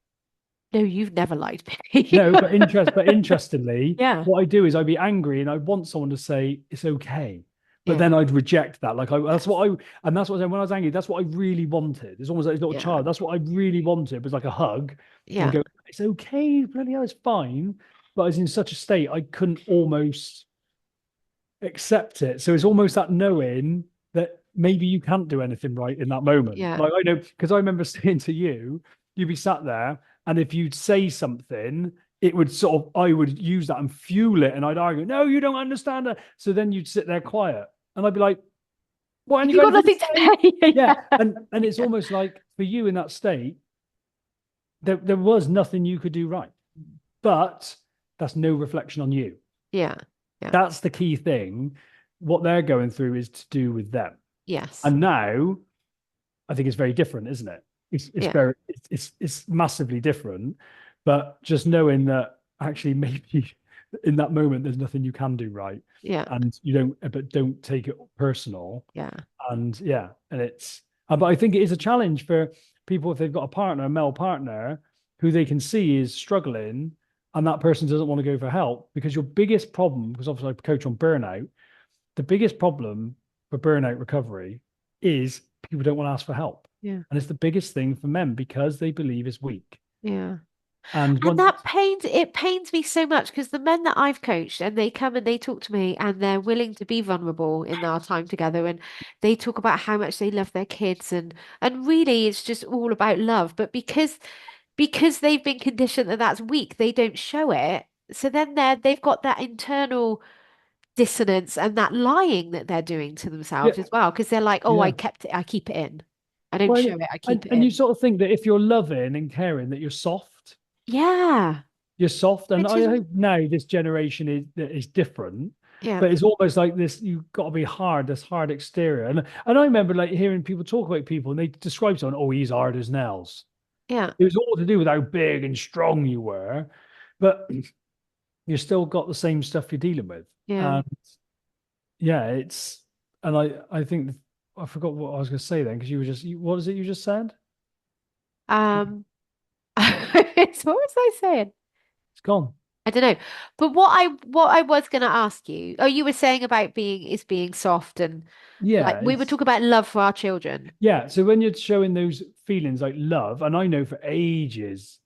No, you've never liked me. No, but interestingly, Yeah. what I do is I'd be angry and I want someone to say it's okay. But Yeah. then I'd reject that. And that's what I, when I was angry, that's what I really wanted. It's almost like a little Yeah. child. That's what I really wanted. It was like a hug. And I Yeah. go, it's okay, bloody hell, it's fine. But I was in such a state I couldn't almost accept it. So it's almost that knowing that maybe you can't do anything right in that moment. Yeah. Like I know because I remember saying to you, you'd be sat there, and if you'd say something, it would sort of I would use that and fuel it, and I'd argue, no, you don't understand it. So then you'd sit there quiet, and I'd be like, what? And you You got got anything to nothing to say? say. Yeah, Yeah. and it's Yeah. almost like for you in that state, there was nothing you could do right, but that's no reflection on you. Yeah. Yeah. That's the key thing. What they're going through is to do with them. Yes. And now I think it's very different, isn't it? It's Yeah. very it's massively different. But just knowing that actually maybe in that moment there's nothing you can do right. Yeah. And you don't but don't take it personal. Yeah. And yeah, and it's but I think it is a challenge for people if they've got a partner, a male partner, who they can see is struggling and that person doesn't want to go for help because your biggest problem, because obviously I coach on burnout, the biggest problem for burnout recovery is people don't want to ask for help. Yeah. And it's the biggest thing for men because they believe it's weak. Yeah. And And once, it pains me so much because the men that I've coached and they come and they talk to me and they're willing to be vulnerable in our time together and they talk about how much they love their kids and really it's just all about love. But because they've been conditioned that that's weak, they don't show it. So then they've got that internal dissonance and that lying that they're doing to yeah, themselves as well because they're like, oh, yeah. I keep it in. I don't Well, show it, I keep it and you in. sort of think that if you're loving and caring, that you're soft. Yeah. You're soft. And Which I is, hope now this generation is different. yeah, But it's almost like this, you've got to be hard, this hard exterior. And I remember like hearing people talk about people and they describe someone, oh, he's hard as nails. yeah, It was all to do with how big and strong you were. But you still got the same stuff you're dealing with. yeah. And yeah, and I think I forgot what I was going to say then because what is it you just said? Um, what was I saying? It's gone. I don't know. But what I was going to ask you, oh, you were saying about being soft and like Yeah, we were talking about love for our children. yeah. So when you're showing those feelings like love, and I know for ages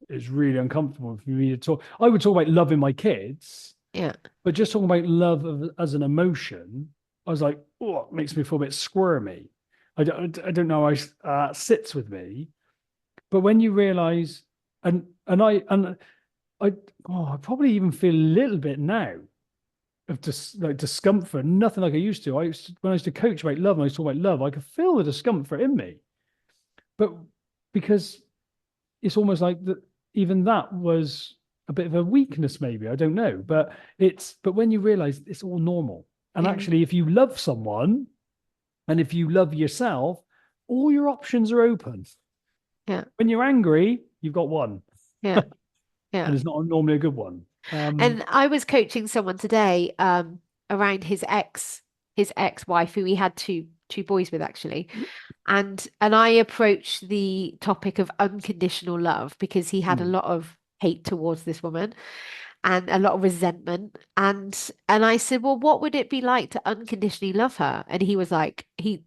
it's really uncomfortable for me to talk. I would talk about loving my kids, Yeah, but just talking about as an emotion, I was like, oh, it makes me feel a bit squirmy. I don't know how sits with me. But when you realize, and I oh, I probably even feel a little bit now of just like discomfort, nothing like I used to. When I used to coach about love and I used to talk about love, I could feel the discomfort in me. But because it's almost like that, even that was a bit of a weakness, maybe. I don't know. But when you realize it's all normal. And yeah, actually, if you love someone and if you love yourself, all your options are open. yeah, When you're angry, you've got one. yeah, And yeah. it's not normally a good one. And I was coaching someone today, around his ex-wife who he had two boys with actually. And I approached the topic of unconditional love because he had a mm, lot of hate towards this woman and a lot of resentment. And I said, well, what would it be like to unconditionally love her? And he was like, he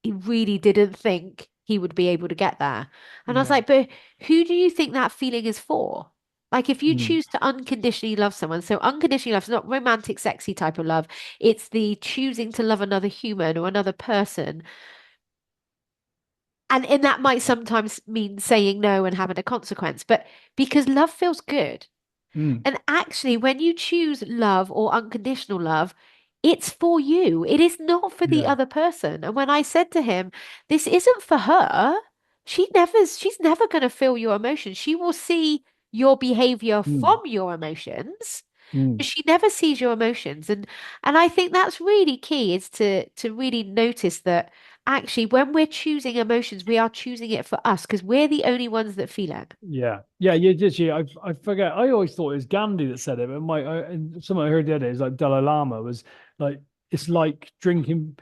really didn't think he would be able to get there. And I was yeah. like, but who do you think that feeling is for? Like if you Mm, choose to unconditionally love someone, so unconditionally love is not romantic, sexy type of love. It's the choosing to love another human or another person. And that might sometimes mean saying no and having a consequence, but because love feels good. mm, And actually, when you choose love or unconditional love, it's for you. It is not for the yeah. other person. And when I said to him, this isn't for her, she's never going to feel your emotions. She will see your behavior Mm, from your emotions, mm, but she never sees your emotions. And I think that's really key is to really notice that actually when we're choosing emotions, we are choosing it for us because we're the only ones that feel it. yeah. Yeah. You did. Yeah. I forget. I always thought it was Gandhi that said it, but and something I heard the other day is like Dalai Lama was like, it's like drinking,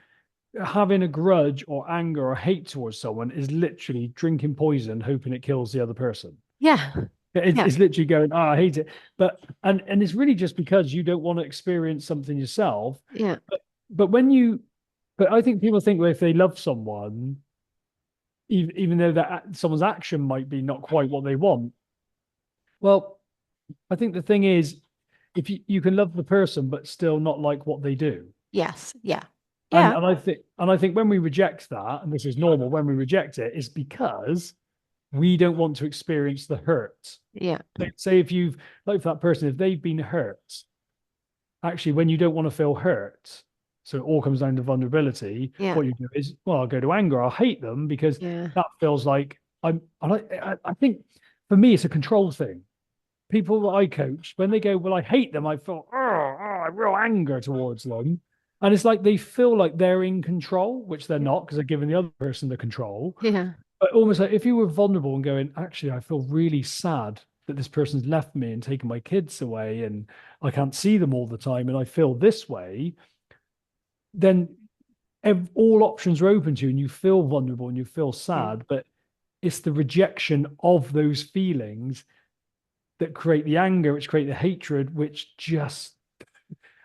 having a grudge or anger or hate towards someone is literally drinking poison, hoping it kills the other person. Yeah. Yeah. It's literally going, oh, I hate it. But and it's really just because you don't want to experience something yourself. Yeah. But when you, but I think people think, well, if they love someone, even though that someone's action might be not quite what they want. Well, I think the thing is, if you can love the person but still not like what they do. Yes. Yeah. And Yeah. I think when we reject that, and this is normal, when we reject it, is because we don't want to experience the hurt. Yeah. Say if you've, like for that person, if they've been hurt, actually when you don't want to feel hurt, so it all comes down to vulnerability, Yeah. what you do is, well, I'll go to anger, I'll hate them because Yeah. that feels like I think for me it's a control thing. People that I coach, when they go, well, I hate them, I feel real anger towards them. And it's like they feel like they're in control, which they're not because they're giving the other person the control. Yeah. But almost like if you were vulnerable and going, actually, I feel really sad that this person's left me and taken my kids away and I can't see them all the time and I feel this way, then all options are open to you and you feel vulnerable and you feel Yeah. sad. But it's the rejection of those feelings that create the anger, which create the hatred, which just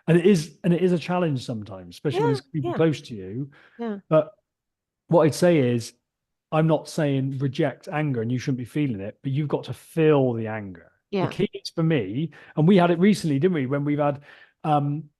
and it is a challenge sometimes, especially when Yeah. it's people Yeah. close to you. Yeah. But what I'd say is I'm not saying reject anger and you shouldn't be feeling it, but you've got to feel the anger. The Yeah. key is for me, and we had it recently, didn't we? When we've had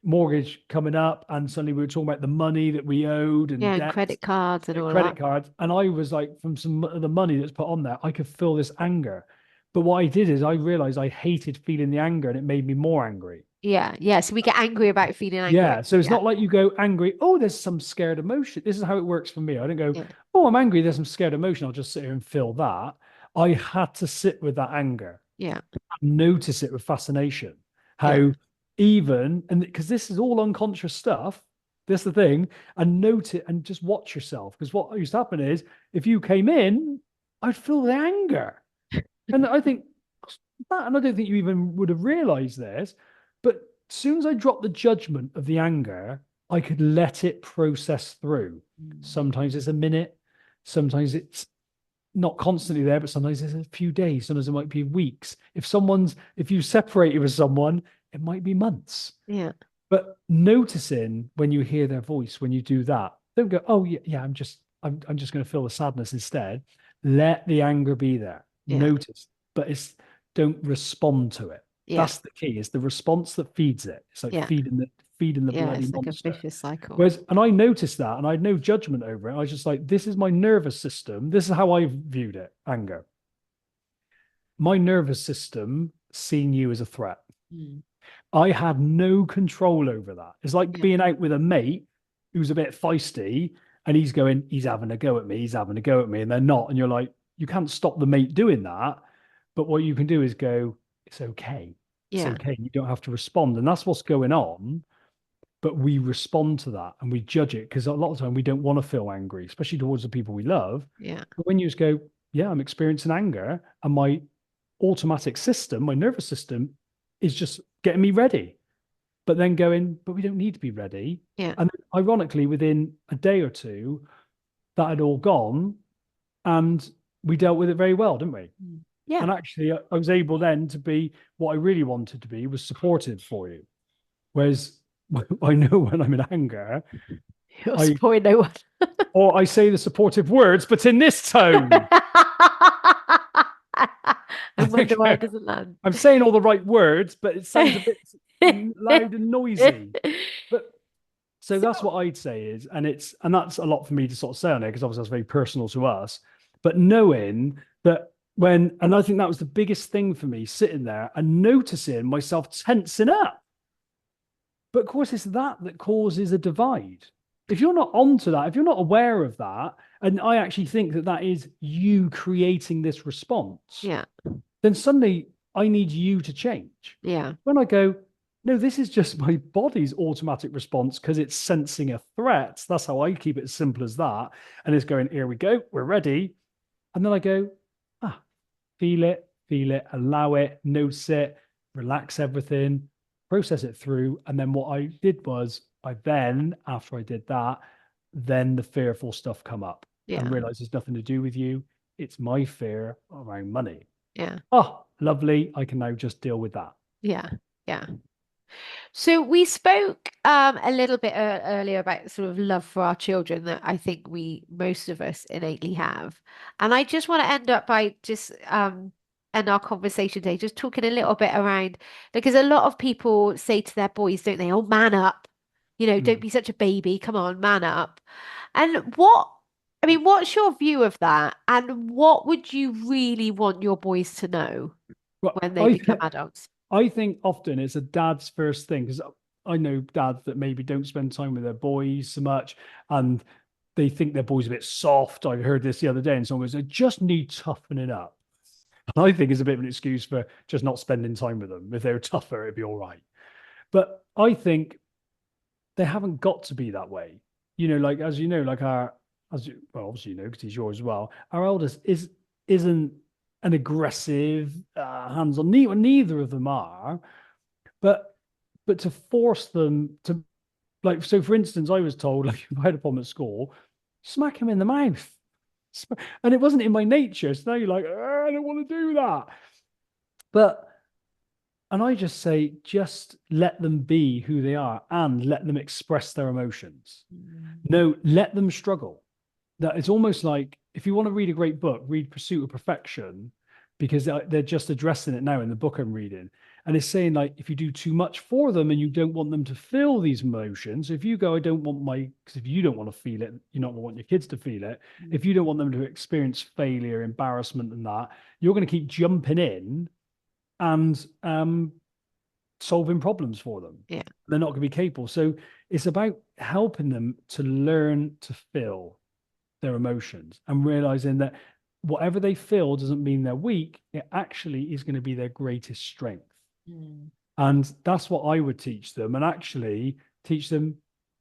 mortgage coming up, and suddenly we were talking about the money that we owed and Yeah. And debts, credit cards and all credit that. cards, and I was like, from some of the money that's put on there, I could feel this anger. But what I did is I realized I hated feeling the anger, and it made me more angry. Yeah. Yeah. So we get angry about feeling angry. Yeah. So it's Yeah. not like you go angry. Oh, there's some scared emotion. This is how it works for me. I don't go, Yeah. oh, I'm angry. There's some scared emotion. I'll just sit here and feel that. I had to sit with that anger, Yeah. notice it with fascination. Yeah. How even, and because this is all unconscious stuff, that's the thing, and note it and just watch yourself. Because what used to happen is if you came in, I'd feel the anger. And I think that, and I don't think you even would have realized this, but as soon as I dropped the judgment of the anger, I could let it process through. Mm. Sometimes it's a minute, sometimes it's not constantly there, but sometimes it's a few days, sometimes it might be weeks. If you separated with someone, it might be months. Yeah. But noticing when you hear their voice, when you do that, don't go, oh yeah, I'm just going to feel the sadness instead. Let the anger be there. Yeah. Notice, but it's don't respond to it. Yeah. That's the key. It's the response that feeds it. It's like Yeah. feeding the Yeah. bloody It's like a monster. vicious cycle. Whereas, and I noticed that, and I had no judgment over it. I was just like, this is my nervous system. This is how I viewed it. Anger. My nervous system seeing you as a threat. Mm. I had no control over that. It's like Yeah. being out with a mate who's a bit feisty and he's going, he's having a go at me, he's having a go at me, and they're not. And you're like, you can't stop the mate doing that. But what you can do is go, it's okay. It's Yeah. okay. You don't have to respond. And that's what's going on. But we respond to that and we judge it because a lot of the time we don't want to feel angry, especially towards the people we love. Yeah. But when you just go, yeah, I'm experiencing anger, and my automatic system, my nervous system, is just getting me ready. But then going, but we don't need to be ready. Yeah. And ironically, within a day or two, that had all gone and we dealt with it very well, didn't we? Mm. Yeah. And actually, I was able then to be what I really wanted to be, was supportive for you. Whereas I know when I'm in anger, You're I supporting no one. or I say the supportive words, but in this tone. I wonder why it doesn't land. I'm saying all the right words, but it sounds a bit loud and noisy. But so that's what I'd say is, and that's a lot for me to sort of say on it because obviously that's very personal to us. But knowing that and I think that was the biggest thing for me, sitting there and noticing myself tensing up. But of course, it's that causes a divide. If you're not onto that, if you're not aware of that, and I actually think that is you creating this response, Yeah. then suddenly I need you to change. Yeah. When I go, no, this is just my body's automatic response because it's sensing a threat. That's how I keep it as simple as that. And it's going, here we go, we're ready. And then I go, feel it, allow it, notice it, relax everything, process it through. And then what I did was I then, after I did that, then the fearful stuff come up and Yeah. realize it's nothing to do with you. It's my fear around money. Yeah. Oh, lovely. I can now just deal with that. Yeah. Yeah. So we spoke a little bit earlier about sort of love for our children that I think we most of us innately have. And I just want to end up by just end our conversation today, just talking a little bit around because a lot of people say to their boys, don't they? Oh, man up. Don't Mm. be such a baby. Come on, man up. And what's your view of that? And what would you really want your boys to know Well, when they become adults? I think often it's a dad's first thing because I know dads that maybe don't spend time with their boys so much and they think their boy's a bit soft. I heard this the other day and someone goes, they just need toughening up. And I think it's a bit of an excuse for just not spending time with them. If they were tougher, it'd be all right. But I think they haven't got to be that way. Like as you know, like well, obviously because he's yours as well. Our eldest isn't an aggressive, hands-on. Neither of them are, but to force them to like. So, for instance, I was told like if I had a problem at school, smack him in the mouth, and it wasn't in my nature. So now you're like, I don't want to do that, but. And I just say, just let them be who they are and let them express their emotions. Mm. No, let them struggle. That it's almost like if you want to read a great book, read Pursuit of Perfection, because they're just addressing it now in the book I'm reading. And it's saying like if you do too much for them and you don't want them to feel these emotions, if you go, I don't want because if you don't want to feel it, you're not going to want your kids to feel it. If you don't want them to experience failure, embarrassment, and that, you're going to keep jumping in and solving problems for them. Yeah. They're not going to be capable. So it's about helping them to learn to feel their emotions and realizing that whatever they feel doesn't mean they're weak. It actually is going to be their greatest strength. Mm. And that's what I would teach them, and actually teach them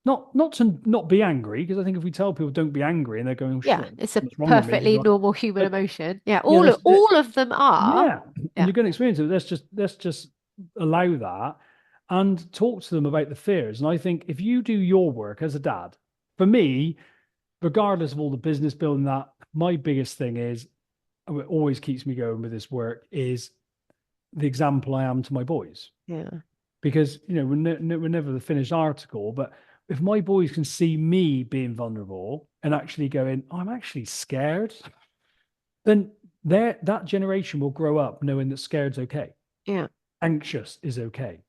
not to not be angry, because I think if we tell people don't be angry and they're going, oh Yeah, shit, it's a what's wrong with me? perfectly Like, normal human like, emotion. Yeah, yeah, all of them are. yeah, and Yeah. you're going to experience it. Let's just allow that and talk to them about the fears. And I think if you do your work as a dad, for me, regardless of all the business building, that my biggest thing is, what always keeps me going with this work is the example I am to my boys. Yeah. Because we're never the finished article, but if my boys can see me being vulnerable and actually going, oh, I'm actually scared, then that generation will grow up knowing that scared's okay, Yeah. anxious is okay.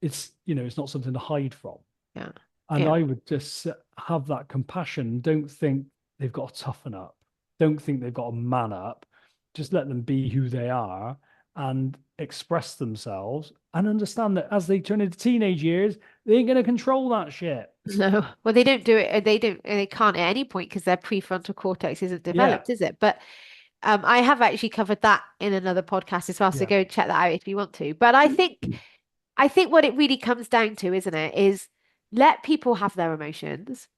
It's not something to hide from. Yeah. And Yeah. I would just have that compassion. Don't think they've got to toughen up. Don't think they've got to man up. Just let them be who they are and express themselves and understand that as they turn into teenage years, they ain't going to control that shit. No. Well, they don't do it. They don't. They can't at any point because their prefrontal cortex isn't Yeah. developed, is it? But I have actually covered that in another podcast as well. So Yeah. go and check that out if you want to. But I think what it really comes down to, isn't it, is let people have their emotions.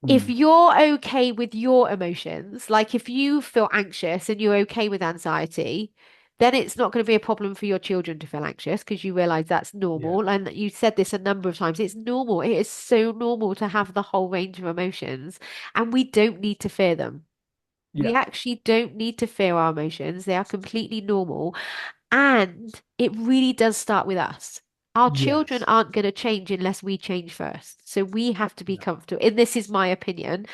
If Mm. you're okay with your emotions, like if you feel anxious and you're okay with anxiety, then it's not going to be a problem for your children to feel anxious because you realize that's Yeah. normal. And you said this a number of times. It's normal. It is so normal to have the whole range of emotions, and we don't need to fear them. We Yeah. actually don't need to fear our emotions. They are completely normal. And it really does start with us. Our children Yes. aren't going to change unless we change first. So we have to be Yeah. comfortable. And this is my opinion.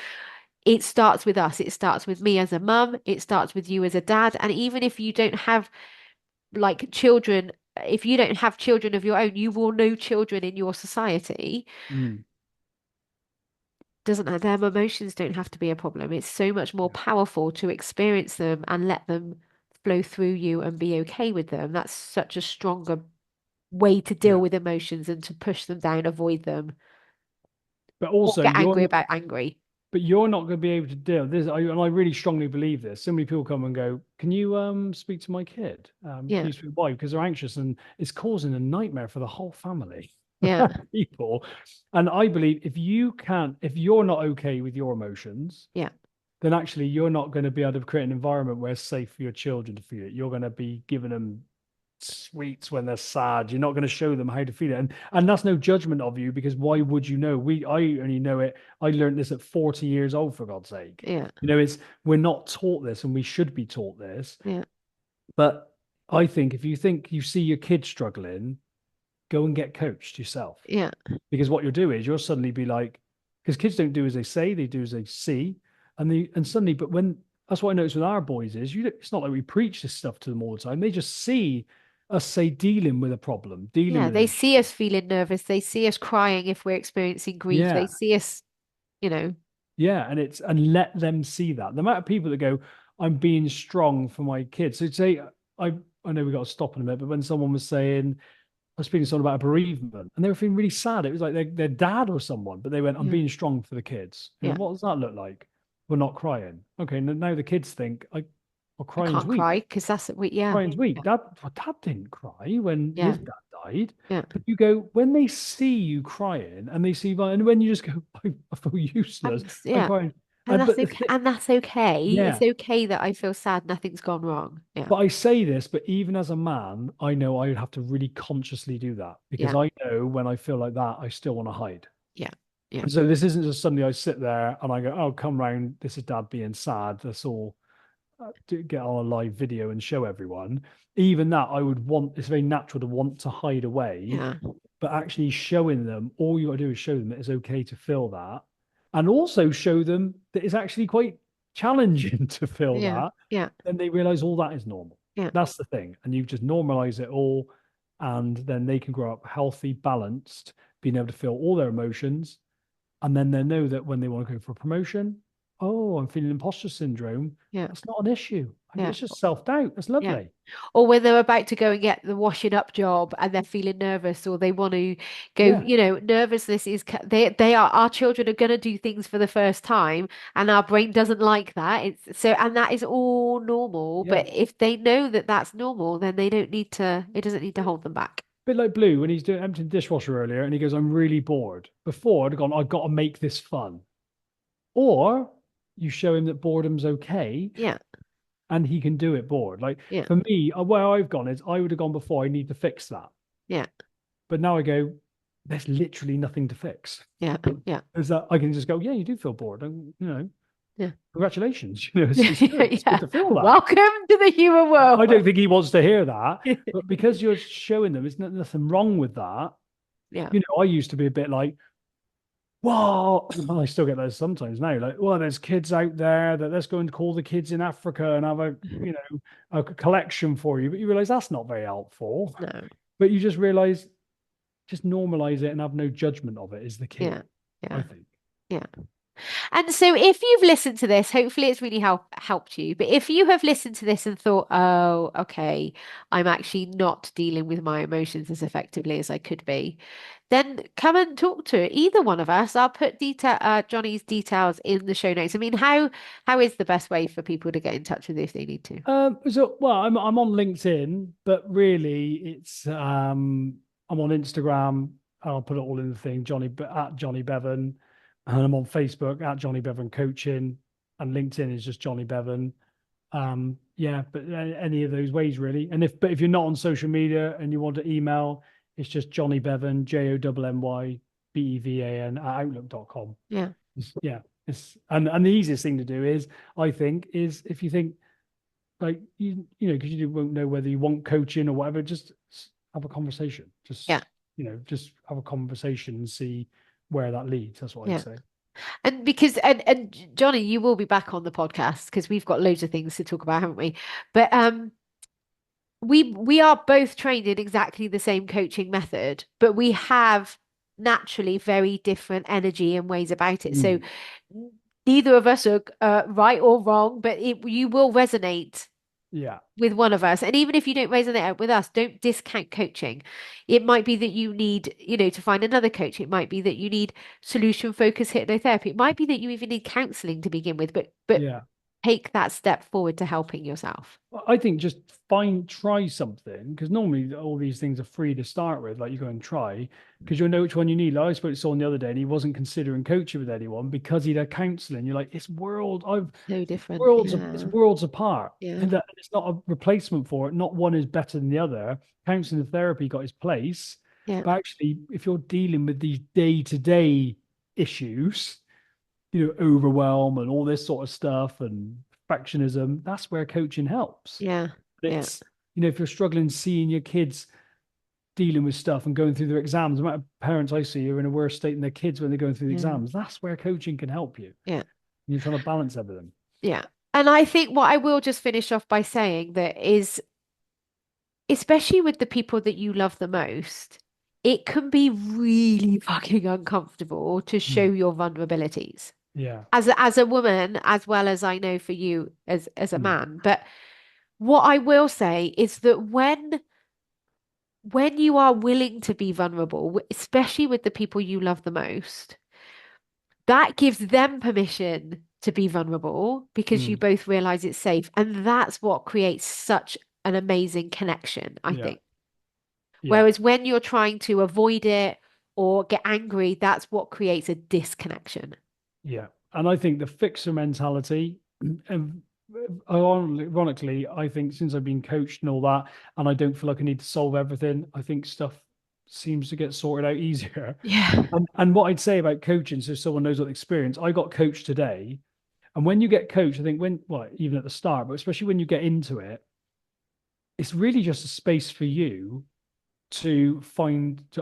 It starts with us. It starts with me as a mum. It starts with you as a dad. And even if you don't have like children, if you don't have children of your own, you will know children in your society. Mm. Doesn't their emotions don't have to be a problem. It's so much more Yeah. powerful to experience them and let them flow through you and be okay with them. That's such a stronger way to deal Yeah. with emotions and to push them down, avoid them, But or also, get angry about angry. you're not going to be able to deal this. And I really strongly believe this. So many people come and go, can you speak to my kid? Can Yeah, you speak why? Because they're anxious and it's causing a nightmare for the whole family. yeah, People. And I believe if you're not okay with your emotions, yeah, then actually you're not going to be able to create an environment where it's safe for your children to feel it. You're going to be giving them sweets when they're sad. You're not going to show them how to feel it. And that's no judgment of you, because why would you know? I only know it. I learned this at 40 years old, for God's sake. Yeah. It's we're not taught this, and we should be taught this. Yeah. But I think if you think you see your kid struggling, go and get coached yourself. Yeah. Because what you'll do is you'll suddenly be like, because kids don't do as they say, they do as they see. And suddenly, but when that's what I noticed with our boys is it's not like we preach this stuff to them all the time. They just see us, say, dealing with a problem, dealing Yeah. with an They see issue. us feeling nervous. They see us crying if we're experiencing grief. They Yeah. see us, you know, Yeah. And let them see that. The amount of people that go, I'm being strong for my kids. So say I I know we got to stop in a minute, but when someone was saying, I was speaking to someone about a bereavement and they were feeling really sad. It was like their dad or someone, but they went, I'm yeah. being strong for the kids. Yeah. What does that look like? We're not crying. Okay. Now the kids think, well, I crying's can't weak. cry because that's we yeah. Crying's weak. Dad didn't cry when Yeah. his dad died. Yeah. But you go, when they see you crying and they see, and when you just go, I feel useless. I'm Yeah. crying. And that's But okay. And that's okay. It's yeah, okay that I feel sad. Nothing's gone wrong. Yeah. but I say this, but even as a man, I know I would have to really consciously do that, because Yeah. I know when I feel like that, I still want to hide. Yeah. Yeah. And so this isn't just suddenly I sit there and I go, oh, come round. This is dad being sad. Let's all get on a live video and show everyone. Even that, I would want, it's very natural to want to hide away, Yeah. but actually showing them, all you got to do is show them it is okay to feel that. And also show them that it's actually quite challenging to feel Yeah. that. Yeah. Then they realize all that is normal. Yeah. That's the thing. And you just normalize it all. And then they can grow up healthy, balanced, being able to feel all their emotions. And then they know that when they want to go for a promotion, oh, I'm feeling imposter syndrome. Yeah. That's not an issue. Yeah. It's just self-doubt. That's Yeah. lovely. Or when they're about to go and get the washing up job and they're feeling nervous or they want to go, Yeah. nervousness is they are our children are going to do things for the first time and our brain doesn't like that. It's so and that is all normal. Yeah. But if they know that that's normal, then they don't need to, it doesn't need to hold them back. Bit like Blue when he's doing emptying the dishwasher earlier and he goes, I'm really bored. Before I'd have gone, I've got to make this fun. Or you show him that boredom's okay Yeah. and he can do it bored. Like Yeah. for me, where I've gone is I would have gone before, I need to fix that. Yeah. But now I go, there's literally nothing to fix. Yeah. Yeah. Is that I can just go, yeah, you do feel bored. And, Yeah. congratulations. It's Yeah. good. It's good Yeah. to feel that. Welcome to the human I world. don't think he wants to hear that. But because you're showing them, there's nothing wrong with that. Yeah. I used to be a bit like, well, I still get those sometimes now. Like, well, there's kids out there that let's go and call the kids in Africa and have a collection for you. But you realize that's not very helpful. No. But you just realize, just normalize it and have no judgment of it is the key, Yeah. I Yeah. think. Yeah. And so if you've listened to this, hopefully it's really helped you. But if you have listened to this and thought, oh, okay, I'm actually not dealing with my emotions as effectively as I could be, then come and talk to either one of us. I'll put Jonny's details in the show notes. I mean, how is the best way for people to get in touch with you if they need to? Well, I'm on LinkedIn, but really it's I'm on Instagram. I'll put it all in the thing, at Jonny Bevan, and I'm on Facebook at Jonny Bevan Coaching, and LinkedIn is just Jonny Bevan. Yeah, but any of those ways really. And if you're not on social media and you want to email, it's just Jonny Bevan, JONNYBEVAN at outlook.com. Yeah. Yeah. And the easiest thing to do is, I think, is if you think like because you won't know whether you want coaching or whatever, just have a conversation. Yeah. Just have a conversation and see where that leads. That's what I'd say. And because and Jonny, you will be back on the podcast because we've got loads of things to talk about, haven't we? But we are both trained in exactly the same coaching method, but we have naturally very different energy and ways about it. So neither of us are right or wrong, but you will resonate with one of us. And even if you don't resonate with us, don't discount coaching. It might be that you need, to find another coach. It might be that you need solution focused hypnotherapy. It might be that you even need counseling to begin with. But take that step forward to helping yourself. I think just try something, because normally all these things are free to start with. Like, you go and try because you'll know which one you need. Like, I spoke to someone the other day and he wasn't considering coaching with anyone because he'd had counselling. You're like, So different. it's Yeah. worlds apart, Yeah. and that it's not a replacement for it. Not one is better than the other. Counselling and therapy got its place, Yeah. but actually, if you're dealing with these day-to-day issues, overwhelm and all this sort of stuff and perfectionism, that's where coaching helps. Yeah. But Yeah. if you're struggling seeing your kids dealing with stuff and going through their exams, the amount of parents I see are in a worse state than their kids when they're going through the Yeah. exams, that's where coaching can help you. Yeah. You're trying to balance everything. Yeah. And I think what I will just finish off by saying that is, especially with the people that you love the most, it can be really fucking uncomfortable to show Mm. your vulnerabilities. Yeah. As a woman, as well as I know for you as a Mm. man. But what I will say is that when you are willing to be vulnerable, especially with the people you love the most, that gives them permission to be vulnerable because you Mm. both realize it's safe. And that's what creates such an amazing connection, I Yeah. think. Yeah. Whereas when you're trying to avoid it or get angry, that's what creates a disconnection. Yeah. And I think the fixer mentality, and ironically, I think since I've been coached and all that, and I don't feel like I need to solve everything, I think stuff seems to get sorted out easier. Yeah. And what I'd say about coaching, so someone knows what the experience, I got coached today. And when you get coached, I think well, even at the start, but especially when you get into it, it's really just a space for you to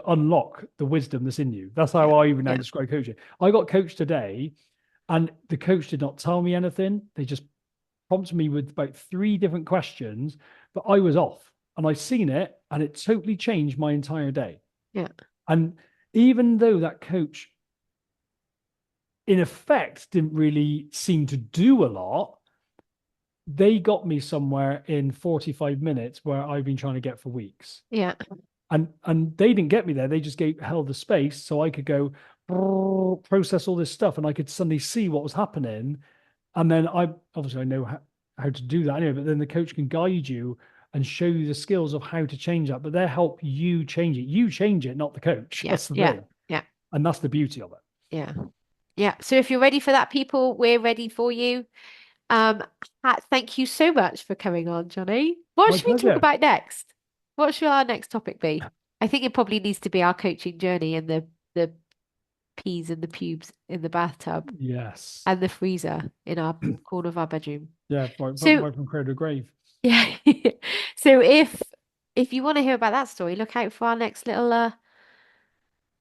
unlock the wisdom that's in you. That's Yeah. how I even now Yeah. describe coaching. I got coached today, and the coach did not tell me anything. They just prompted me with about three different questions, but I was off and I seen it, and it totally changed my entire day. Yeah. And even though that coach, in effect, didn't really seem to do a lot, they got me somewhere in 45 minutes where I've been trying to get for weeks. Yeah. And they didn't get me there. They just held the space so I could go process all this stuff, and I could suddenly see what was happening. And then I know how to do that anyway, but then the coach can guide you and show you the skills of how to change that. But they help you change it. You change it, not the coach. Yeah. That's the Yeah. thing. Yeah. And that's the beauty of it. Yeah. Yeah. So if you're ready for that, people, we're ready for you. Thank you so much for coming on, Jonny. What My should we talk pleasure. about next? What should our next topic be? I think it probably needs to be our coaching journey and the peas and the pubes in the bathtub Yes. and the freezer in our corner of our bedroom. Yeah, So right from cradle to grave. yeah. So if you want to hear about that story, look out for our next little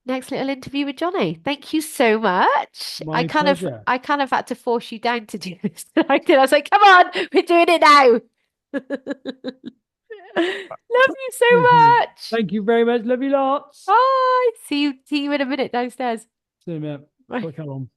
interview with Jonny. Thank you so much. I My kind of pleasure. I kind of had to force you down to do this. I did. I was like, come on, we're doing it now. Love you so much. Thank you very much. Love you lots. Bye. See you in a minute downstairs. See you, mate. Bye. Click on.